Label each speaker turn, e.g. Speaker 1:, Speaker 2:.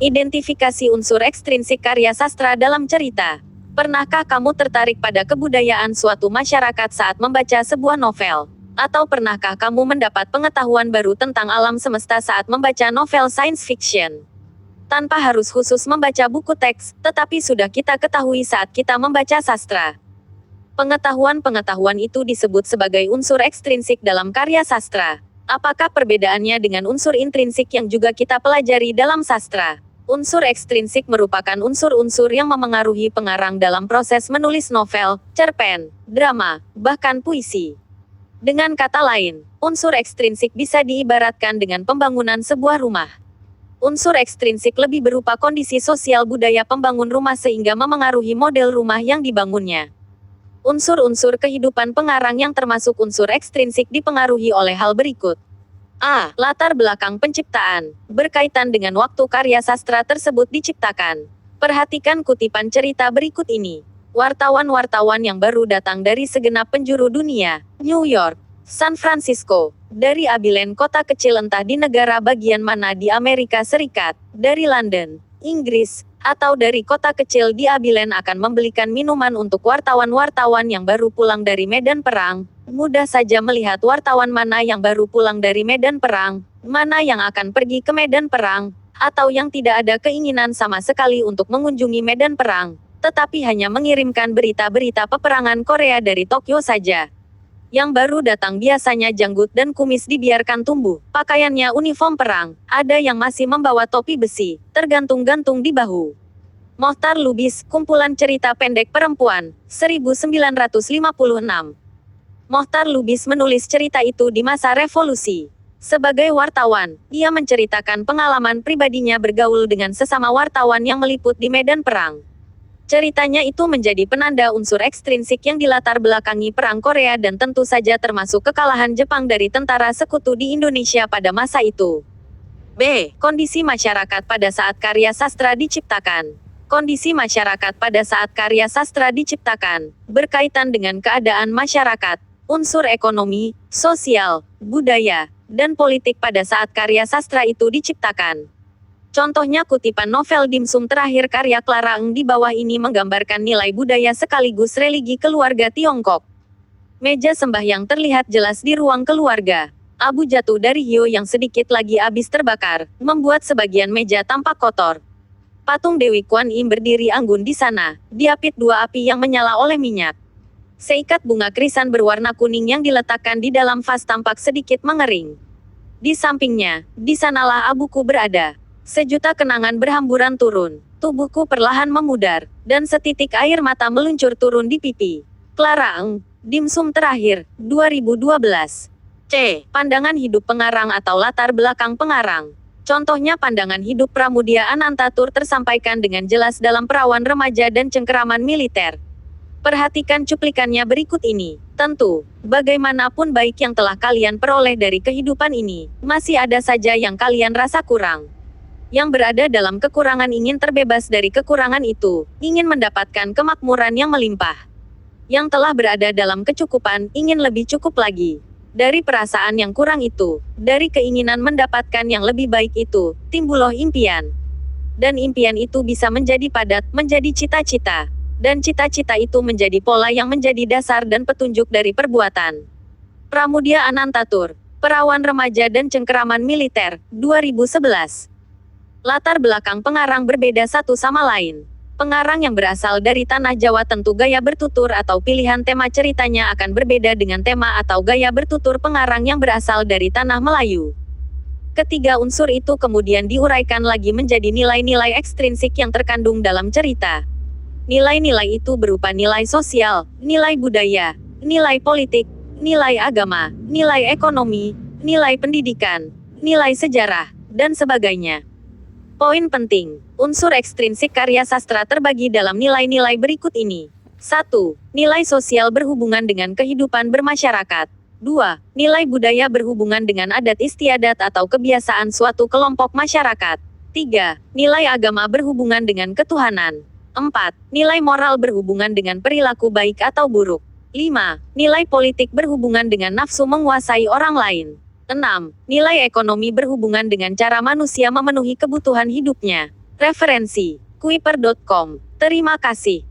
Speaker 1: Identifikasi unsur ekstrinsik karya sastra dalam cerita. Pernahkah kamu tertarik pada kebudayaan suatu masyarakat saat membaca sebuah novel? Atau pernahkah kamu mendapat pengetahuan baru tentang alam semesta saat membaca novel science fiction? Tanpa harus khusus membaca buku teks, tetapi sudah kita ketahui saat kita membaca sastra. Pengetahuan-pengetahuan itu disebut sebagai unsur ekstrinsik dalam karya sastra. Apakah perbedaannya dengan unsur intrinsik yang juga kita pelajari dalam sastra? Unsur ekstrinsik merupakan unsur-unsur yang memengaruhi pengarang dalam proses menulis novel, cerpen, drama, bahkan puisi. Dengan kata lain, unsur ekstrinsik bisa diibaratkan dengan pembangunan sebuah rumah. Unsur ekstrinsik lebih berupa kondisi sosial budaya pembangun rumah sehingga memengaruhi model rumah yang dibangunnya. Unsur-unsur kehidupan pengarang yang termasuk unsur ekstrinsik dipengaruhi oleh hal berikut. A. Latar belakang penciptaan. Berkaitan dengan waktu karya sastra tersebut diciptakan. Perhatikan kutipan cerita berikut ini. Wartawan-wartawan yang baru datang dari segenap penjuru dunia, New York, San Francisco, dari Abilene kota kecil entah di negara bagian mana di Amerika Serikat, dari London, Inggris, atau dari kota kecil di Abilene akan membelikan minuman untuk wartawan-wartawan yang baru pulang dari medan perang. Mudah saja melihat wartawan mana yang baru pulang dari medan perang, mana yang akan pergi ke medan perang, atau yang tidak ada keinginan sama sekali untuk mengunjungi medan perang, tetapi hanya mengirimkan berita-berita peperangan Korea dari Tokyo saja. Yang baru datang biasanya janggut dan kumis dibiarkan tumbuh, pakaiannya uniform perang, ada yang masih membawa topi besi, tergantung-gantung di bahu. Mohtar Lubis, kumpulan cerita pendek perempuan, 1956. Mohtar Lubis menulis cerita itu di masa revolusi. Sebagai wartawan, ia menceritakan pengalaman pribadinya bergaul dengan sesama wartawan yang meliput di medan perang. Ceritanya itu menjadi penanda unsur ekstrinsik yang dilatar belakangi Perang Korea dan tentu saja termasuk kekalahan Jepang dari tentara sekutu di Indonesia pada masa itu. B. Kondisi masyarakat pada saat karya sastra diciptakan. Kondisi masyarakat pada saat karya sastra diciptakan, berkaitan dengan keadaan masyarakat, unsur ekonomi, sosial, budaya, dan politik pada saat karya sastra itu diciptakan. Contohnya kutipan novel Dimsum terakhir karya Clara Eng di bawah ini menggambarkan nilai budaya sekaligus religi keluarga Tiongkok. Meja sembahyang terlihat jelas di ruang keluarga. Abu jatuh dari hiu yang sedikit lagi habis terbakar, membuat sebagian meja tampak kotor. Patung Dewi Kuan Im berdiri anggun di sana, diapit dua api yang menyala oleh minyak. Seikat bunga krisan berwarna kuning yang diletakkan di dalam vas tampak sedikit mengering. Di sampingnya, di sanalah abuku berada. Sejuta kenangan berhamburan turun, tubuhku perlahan memudar, dan setitik air mata meluncur turun di pipi. Clara Eng, Dimsum terakhir, 2012. C. Pandangan hidup pengarang atau latar belakang pengarang. Contohnya pandangan hidup Pramudia Anantatur tersampaikan dengan jelas dalam Perawan Remaja dan Cengkeraman Militer. Perhatikan cuplikannya berikut ini. Tentu, bagaimanapun baik yang telah kalian peroleh dari kehidupan ini, masih ada saja yang kalian rasa kurang. Yang berada dalam kekurangan ingin terbebas dari kekurangan itu, ingin mendapatkan kemakmuran yang melimpah. Yang telah berada dalam kecukupan, ingin lebih cukup lagi. Dari perasaan yang kurang itu, dari keinginan mendapatkan yang lebih baik itu, timbullah impian. Dan impian itu bisa menjadi padat, menjadi cita-cita. Dan cita-cita itu menjadi pola yang menjadi dasar dan petunjuk dari perbuatan. Pramudia Anantatur, Perawan Remaja dan Cengkeraman Militer, 2011. Latar belakang pengarang berbeda satu sama lain. Pengarang yang berasal dari tanah Jawa tentu gaya bertutur atau pilihan tema ceritanya akan berbeda dengan tema atau gaya bertutur pengarang yang berasal dari tanah Melayu. Ketiga unsur itu kemudian diuraikan lagi menjadi nilai-nilai ekstrinsik yang terkandung dalam cerita. Nilai-nilai itu berupa nilai sosial, nilai budaya, nilai politik, nilai agama, nilai ekonomi, nilai pendidikan, nilai sejarah, dan sebagainya. Poin penting, unsur ekstrinsik karya sastra terbagi dalam nilai-nilai berikut ini. 1. Nilai sosial berhubungan dengan kehidupan bermasyarakat. 2. Nilai budaya berhubungan dengan adat istiadat atau kebiasaan suatu kelompok masyarakat. 3. Nilai agama berhubungan dengan ketuhanan. 4. Nilai moral berhubungan dengan perilaku baik atau buruk. 5. Nilai politik berhubungan dengan nafsu menguasai orang lain. 6. Nilai ekonomi berhubungan dengan cara manusia memenuhi kebutuhan hidupnya. Referensi: Kuiper.com. Terima kasih.